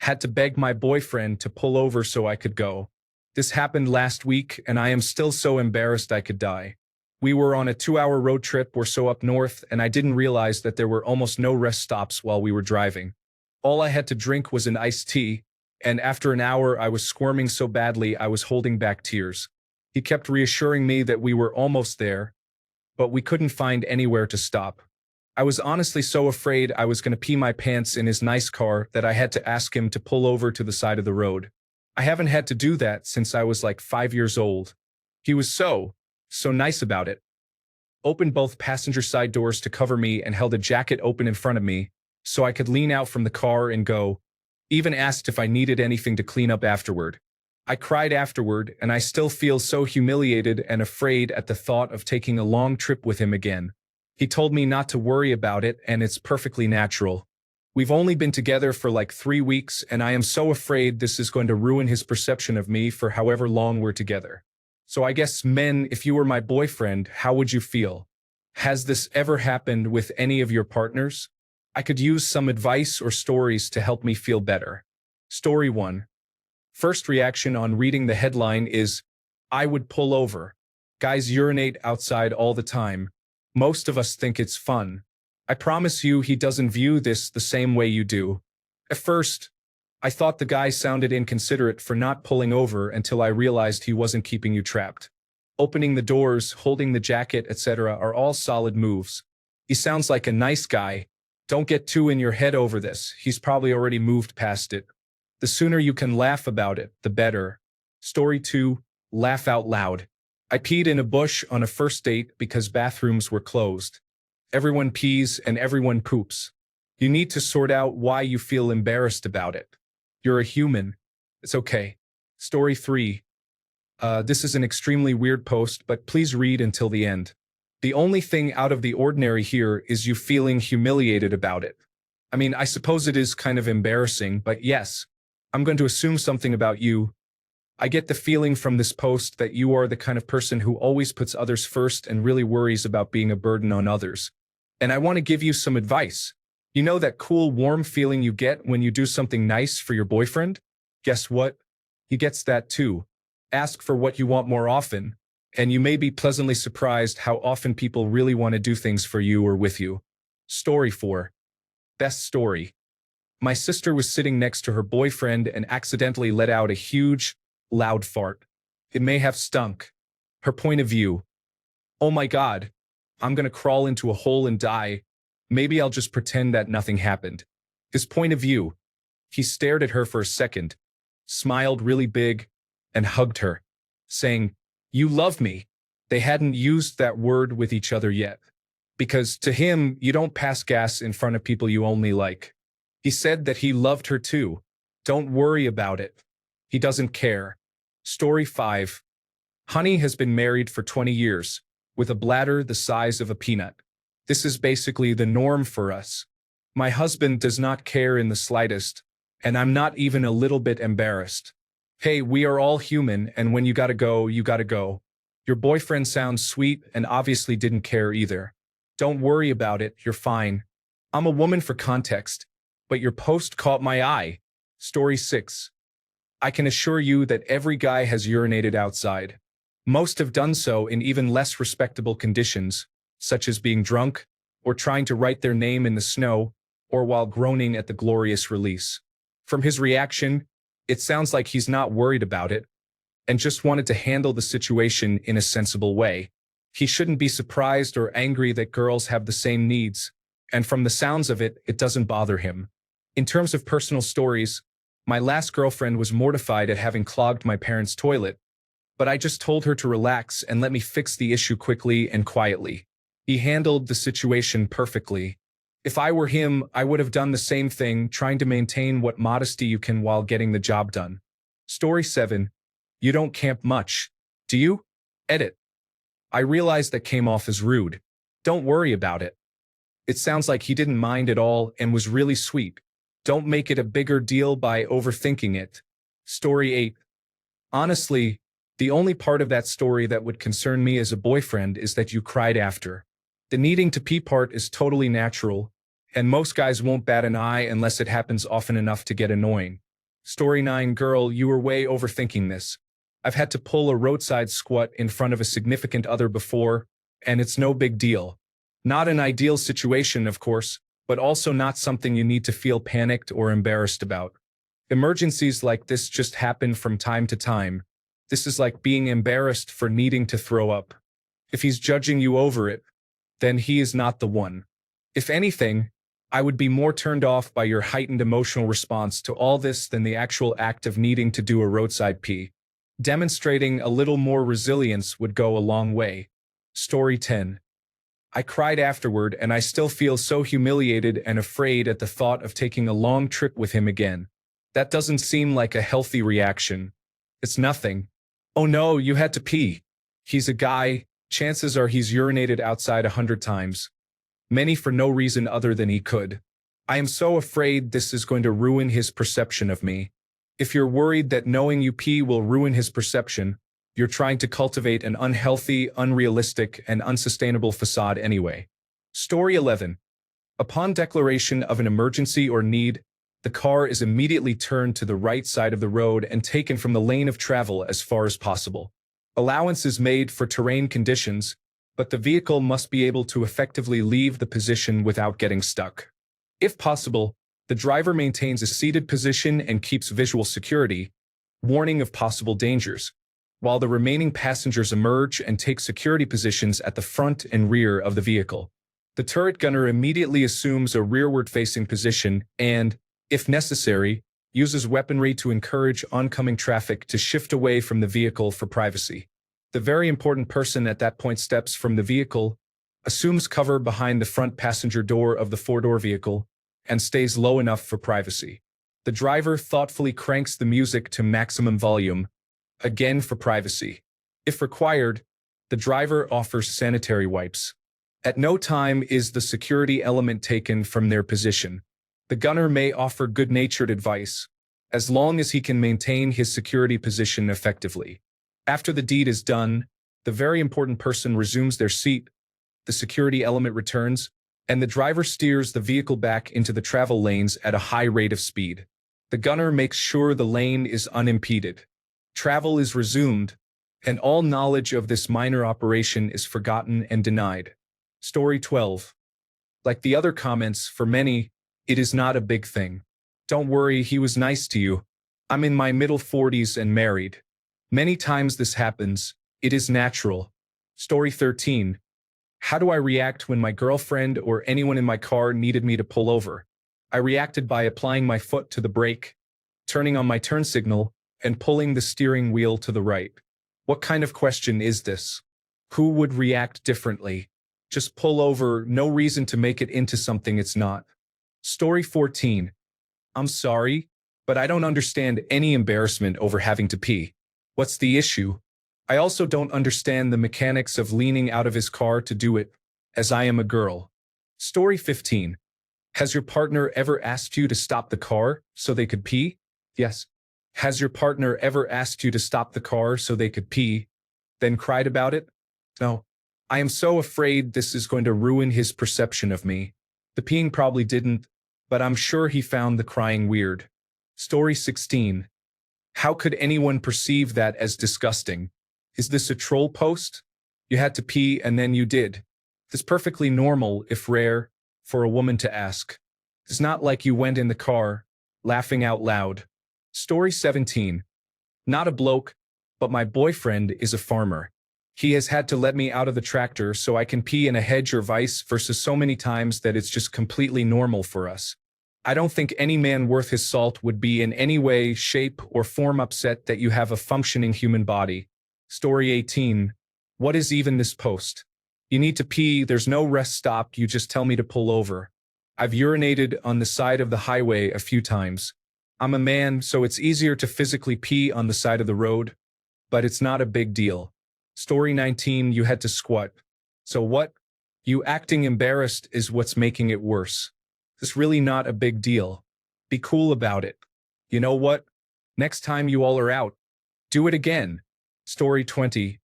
Had to beg my boyfriend to pull over so I could go. This happened last week, and I am still so embarrassed I could die. We were on a 2-hour road trip or so up north, and I didn't realize that there were almost no rest stops while we were driving. All I had to drink was an iced tea, and after an hour I was squirming so badly I was holding back tears. He kept reassuring me that we were almost there, but we couldn't find anywhere to stop. I was honestly so afraid I was going to pee my pants in his nice car that I had to ask him to pull over to the side of the road. I haven't had to do that since I was like 5 years old. He was so nice about it. Opened both passenger side doors to cover me and held a jacket open in front of me so I could lean out from the car and go. Even asked if I needed anything to clean up afterward. I cried afterward, and I still feel so humiliated and afraid at the thought of taking a long trip with him again. He told me not to worry about it, and it's perfectly natural. We've only been together for like 3 weeks, and I am so afraid this is going to ruin his perception of me for however long we're together. So I guess, men, if you were my boyfriend, how would you feel? Has this ever happened with any of your partners? I could use some advice or stories to help me feel better. Story 1. First reaction on reading the headline is, I would pull over. Guys urinate outside all the time. Most of us think it's fun. I promise you he doesn't view this the same way you do. At first, I thought the guy sounded inconsiderate for not pulling over until I realized he wasn't keeping you trapped. Opening the doors, holding the jacket, etc. are all solid moves. He sounds like a nice guy. Don't get too in your head over this. He's probably already moved past it. The sooner you can laugh about it, the better. Story 2. Laugh out loud. I peed in a bush on a first date because bathrooms were closed. Everyone pees and everyone poops. You need to sort out why you feel embarrassed about it. You're a human. It's okay. Story 3. This is an extremely weird post, but please read until the end. The only thing out of the ordinary here is you feeling humiliated about it. I mean, I suppose it is kind of embarrassing, but yes, I'm going to assume something about you. I get the feeling from this post that you are the kind of person who always puts others first and really worries about being a burden on others. And I want to give you some advice. You know that cool, warm feeling you get when you do something nice for your boyfriend? Guess what? He gets that too. Ask for what you want more often, and you may be pleasantly surprised how often people really want to do things for you or with you. Story 4. Best story. My sister was sitting next to her boyfriend and accidentally let out a huge, loud fart. It may have stunk. Her point of view. Oh my God, I'm gonna crawl into a hole and die. Maybe I'll just pretend that nothing happened. His point of view. He stared at her for a second, smiled really big, and hugged her, saying, "You love me." They hadn't used that word with each other yet. Because to him, you don't pass gas in front of people you only like. He said that he loved her too. Don't worry about it. He doesn't care. Story 5. Honey has been married for 20 years, with a bladder the size of a peanut. This is basically the norm for us. My husband does not care in the slightest, and I'm not even a little bit embarrassed. Hey, we are all human, and when you gotta go, you gotta go. Your boyfriend sounds sweet and obviously didn't care either. Don't worry about it, you're fine. I'm a woman for context, but your post caught my eye. Story 6. I can assure you that every guy has urinated outside. Most have done so in even less respectable conditions, such as being drunk, or trying to write their name in the snow, or while groaning at the glorious release. From his reaction, it sounds like he's not worried about it, and just wanted to handle the situation in a sensible way. He shouldn't be surprised or angry that girls have the same needs, and from the sounds of it, it doesn't bother him. In terms of personal stories, my last girlfriend was mortified at having clogged my parents' toilet, but I just told her to relax and let me fix the issue quickly and quietly. He handled the situation perfectly. If I were him, I would have done the same thing, trying to maintain what modesty you can while getting the job done. Story 7. You don't camp much, do you? Edit. I realized that came off as rude. Don't worry about it. It sounds like he didn't mind at all and was really sweet. Don't make it a bigger deal by overthinking it. Story 8. Honestly, the only part of that story that would concern me as a boyfriend is that you cried after. The needing to pee part is totally natural, and most guys won't bat an eye unless it happens often enough to get annoying. Story 9, girl, you were way overthinking this. I've had to pull a roadside squat in front of a significant other before, and it's no big deal. Not an ideal situation, of course, but also not something you need to feel panicked or embarrassed about. Emergencies like this just happen from time to time. This is like being embarrassed for needing to throw up. If he's judging you over it, then he is not the one. If anything, I would be more turned off by your heightened emotional response to all this than the actual act of needing to do a roadside pee. Demonstrating a little more resilience would go a long way. Story 10. I cried afterward, and I still feel so humiliated and afraid at the thought of taking a long trip with him again. That doesn't seem like a healthy reaction. It's nothing. Oh no, you had to pee. He's a guy. Chances are he's urinated outside 100 times. Many for no reason other than he could. I am so afraid this is going to ruin his perception of me. If you're worried that knowing you pee will ruin his perception, you're trying to cultivate an unhealthy, unrealistic, and unsustainable facade anyway. Story 11. Upon declaration of an emergency or need, the car is immediately turned to the right side of the road and taken from the lane of travel as far as possible. Allowance is made for terrain conditions, but the vehicle must be able to effectively leave the position without getting stuck. If possible, the driver maintains a seated position and keeps visual security, warning of possible dangers, while the remaining passengers emerge and take security positions at the front and rear of the vehicle. The turret gunner immediately assumes a rearward-facing position and, if necessary, uses weaponry to encourage oncoming traffic to shift away from the vehicle for privacy. The very important person at that point steps from the vehicle, assumes cover behind the front passenger door of the four-door vehicle, and stays low enough for privacy. The driver thoughtfully cranks the music to maximum volume, again for privacy. If required, the driver offers sanitary wipes. At no time is the security element taken from their position. The gunner may offer good-natured advice, as long as he can maintain his security position effectively. After the deed is done, the very important person resumes their seat, the security element returns, and the driver steers the vehicle back into the travel lanes at a high rate of speed. The gunner makes sure the lane is unimpeded. Travel is resumed, and all knowledge of this minor operation is forgotten and denied. Story 12. Like the other comments, for many, it is not a big thing. Don't worry, he was nice to you. I'm in my middle 40s and married. Many times this happens. It is natural. Story 13. How do I react when my girlfriend or anyone in my car needed me to pull over? I reacted by applying my foot to the brake, turning on my turn signal, and pulling the steering wheel to the right. What kind of question is this? Who would react differently? Just pull over, no reason to make it into something it's not. Story 14. I'm sorry, but I don't understand any embarrassment over having to pee. What's the issue? I also don't understand the mechanics of leaning out of his car to do it, as I am a girl. Story 15. Has your partner ever asked you to stop the car so they could pee? Yes. Has your partner ever asked you to stop the car so they could pee, then cried about it? No. I am so afraid this is going to ruin his perception of me. The peeing probably didn't, but I'm sure he found the crying weird. Story 16. How could anyone perceive that as disgusting? Is this a troll post? You had to pee and then you did. It's perfectly normal, if rare, for a woman to ask. It's not like you went in the car, laughing out loud. Story 17. Not a bloke, but my boyfriend is a farmer. He has had to let me out of the tractor so I can pee in a hedge or vice versa so many times that it's just completely normal for us. I don't think any man worth his salt would be in any way, shape, or form upset that you have a functioning human body. Story 18. What is even this post? You need to pee, there's no rest stop, you just tell me to pull over. I've urinated on the side of the highway a few times. I'm a man, so it's easier to physically pee on the side of the road, but it's not a big deal. Story 19. You had to squat. So what? You acting embarrassed is what's making it worse. It's really not a big deal. Be cool about it. You know what? Next time you all are out, do it again. Story 20.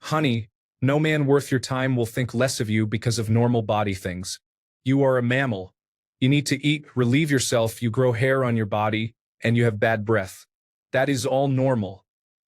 Honey, no man worth your time will think less of you because of normal body things. You are a mammal. You need to eat, relieve yourself, you grow hair on your body, and you have bad breath. That is all normal.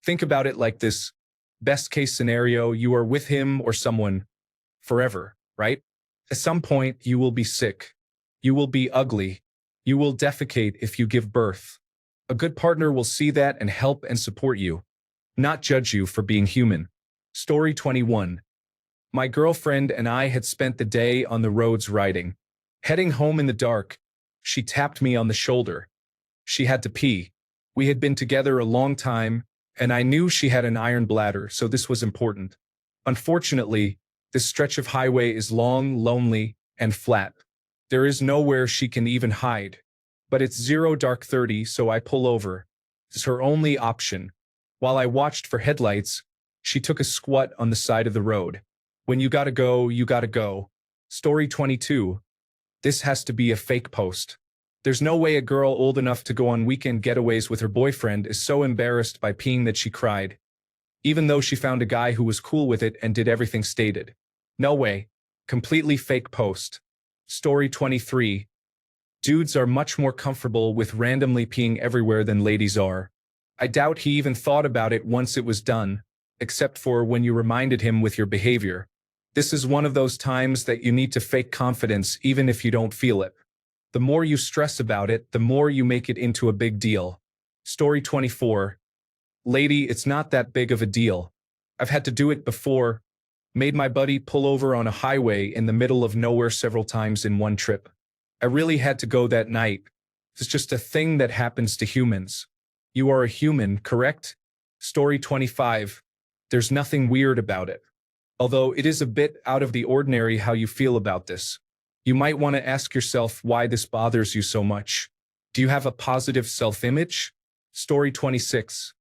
Think about it like this. Best case scenario, you are with him or someone forever, right? At some point, you will be sick. You will be ugly. You will defecate if you give birth. A good partner will see that and help and support you, not judge you for being human. Story 21. My girlfriend and I had spent the day on the roads riding. Heading home in the dark, she tapped me on the shoulder. She had to pee. We had been together a long time, and I knew she had an iron bladder, so this was important. Unfortunately, this stretch of highway is long, lonely, and flat. There is nowhere she can even hide. But it's zero dark 30, so I pull over. It's her only option. While I watched for headlights, she took a squat on the side of the road. When you gotta go, you gotta go. Story 22. This has to be a fake post. There's no way a girl old enough to go on weekend getaways with her boyfriend is so embarrassed by peeing that she cried, even though she found a guy who was cool with it and did everything stated. No way. Completely fake post. Story 23. Dudes are much more comfortable with randomly peeing everywhere than ladies are. I doubt he even thought about it once it was done, except for when you reminded him with your behavior. This is one of those times that you need to fake confidence even if you don't feel it. The more you stress about it, the more you make it into a big deal. Story 24. Lady, it's not that big of a deal. I've had to do it before. Made my buddy pull over on a highway in the middle of nowhere several times in one trip. I really had to go that night. It's just a thing that happens to humans. You are a human, correct? Story 25. There's nothing weird about it. Although it is a bit out of the ordinary how you feel about this. You might want to ask yourself why this bothers you so much. Do you have a positive self-image? Story 26.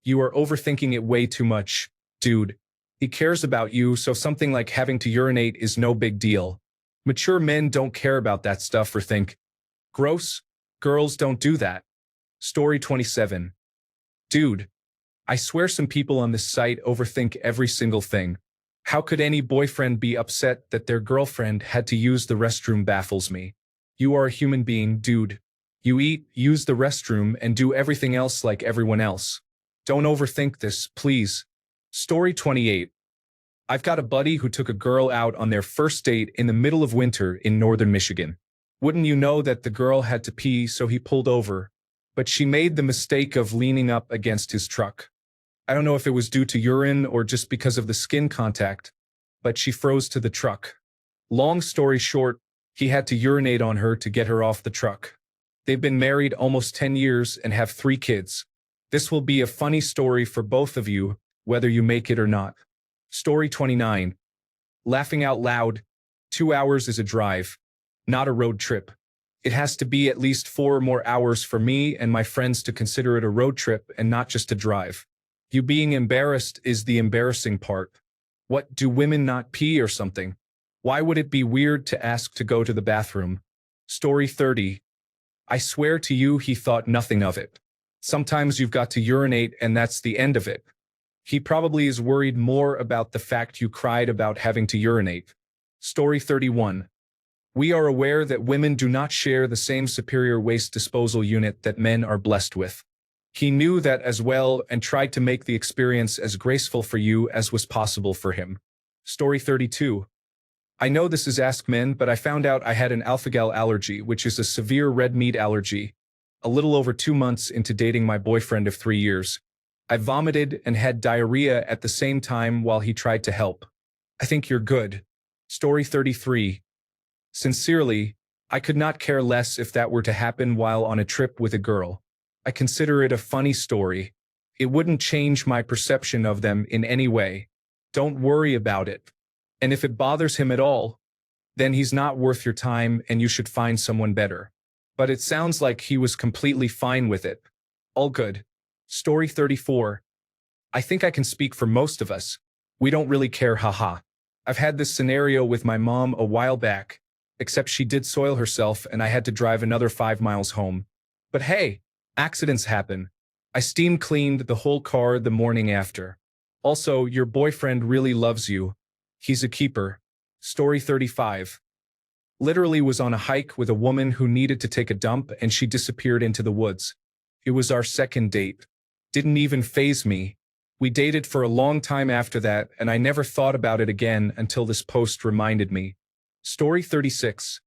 You are overthinking it way too much. Dude, he cares about you, so something like having to urinate is no big deal. Mature men don't care about that stuff or think, gross, girls don't do that. Story 27. Dude, I swear some people on this site overthink every single thing. How could any boyfriend be upset that their girlfriend had to use the restroom baffles me. You are a human being, dude. You eat, use the restroom, and do everything else like everyone else. Don't overthink this, please. Story 28. I've got a buddy who took a girl out on their first date in the middle of winter in northern Michigan. Wouldn't you know that the girl had to pee, so he pulled over, but she made the mistake of leaning up against his truck. I don't know if it was due to urine or just because of the skin contact, but she froze to the truck. Long story short, he had to urinate on her to get her off the truck. They've been married almost 10 years and have 3 kids. This will be a funny story for both of you, whether you make it or not. Story 29. Laughing out loud. 2 hours is a drive, not a road trip. It has to be at least 4 or more hours for me and my friends to consider it a road trip and not just a drive. You being embarrassed is the embarrassing part. What, do women not pee or something? Why would it be weird to ask to go to the bathroom? Story 30. I swear to you he thought nothing of it. Sometimes you've got to urinate and that's the end of it. He probably is worried more about the fact you cried about having to urinate. Story 31. We are aware that women do not share the same superior waste disposal unit that men are blessed with. He knew that as well and tried to make the experience as graceful for you as was possible for him. Story 32. I know this is Ask Men, but I found out I had an alpha-gal allergy, which is a severe red meat allergy. A little over 2 months into dating my boyfriend of 3 years. I vomited and had diarrhea at the same time while he tried to help. I think you're good. Story 33. Sincerely, I could not care less if that were to happen while on a trip with a girl. I consider it a funny story. It wouldn't change my perception of them in any way. Don't worry about it. And if it bothers him at all, then he's not worth your time and you should find someone better. But it sounds like he was completely fine with it. All good. Story 34. I think I can speak for most of us. We don't really care, haha. I've had this scenario with my mom a while back, except she did soil herself and I had to drive another 5 miles home. But hey, accidents happen. I steam cleaned the whole car the morning after. Also, your boyfriend really loves you. He's a keeper. Story 35. Literally was on a hike with a woman who needed to take a dump and she disappeared into the woods. It was our second date. Didn't even faze me. We dated for a long time after that, and I never thought about it again until this post reminded me. Story 36.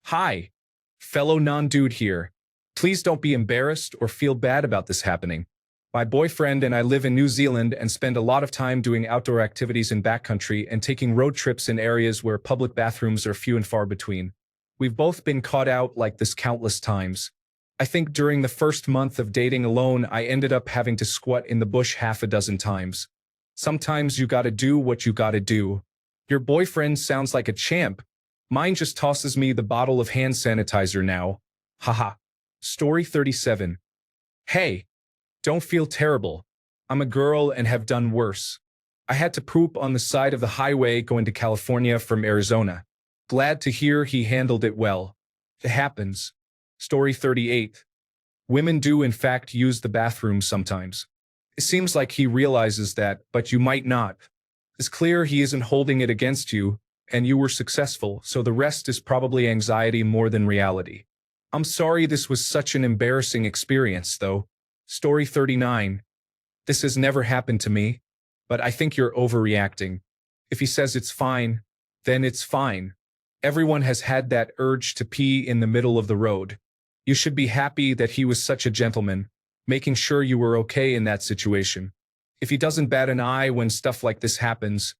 Hi, fellow non-dude here. Please don't be embarrassed or feel bad about this happening. My boyfriend and I live in New Zealand and spend a lot of time doing outdoor activities in backcountry and taking road trips in areas where public bathrooms are few and far between. We've both been caught out like this countless times. I think during the first month of dating alone, I ended up having to squat in the bush half a dozen times. Sometimes you gotta do what you gotta do. Your boyfriend sounds like a champ. Mine just tosses me the bottle of hand sanitizer now. Haha. Story 37. Hey, don't feel terrible. I'm a girl and have done worse. I had to poop on the side of the highway going to California from Arizona. Glad to hear he handled it well. It happens. Story 38. Women do in fact use the bathroom sometimes. It seems like he realizes that, but you might not. It's clear he isn't holding it against you, and you were successful, so the rest is probably anxiety more than reality. I'm sorry this was such an embarrassing experience, though. Story 39. This has never happened to me, but I think you're overreacting. If he says it's fine, then it's fine. Everyone has had that urge to pee in the middle of the road. You should be happy that he was such a gentleman, making sure you were okay in that situation. If he doesn't bat an eye when stuff like this happens,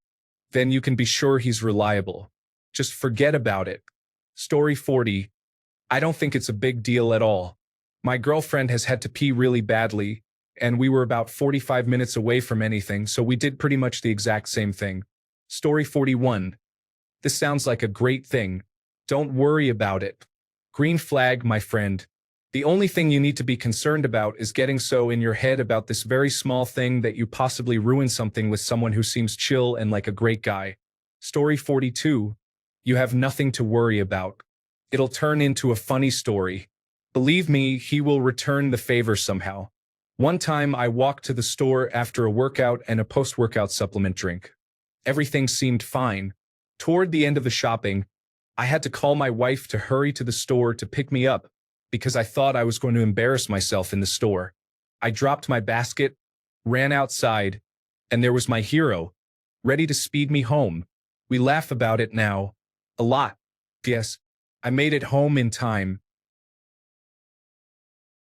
then you can be sure he's reliable. Just forget about it. Story 40. I don't think it's a big deal at all. My girlfriend has had to pee really badly, and we were about 45 minutes away from anything, so we did pretty much the exact same thing. Story 41. This sounds like a great thing. Don't worry about it. Green flag, my friend. The only thing you need to be concerned about is getting so in your head about this very small thing that you possibly ruin something with someone who seems chill and like a great guy. Story 42. You have nothing to worry about. It'll turn into a funny story. Believe me, he will return the favor somehow. One time I walked to the store after a workout and a post-workout supplement drink. Everything seemed fine. Toward the end of the shopping, I had to call my wife to hurry to the store to pick me up because I thought I was going to embarrass myself in the store. I dropped my basket, ran outside, and there was my hero, ready to speed me home. We laugh about it now. A lot. Yes, I made it home in time,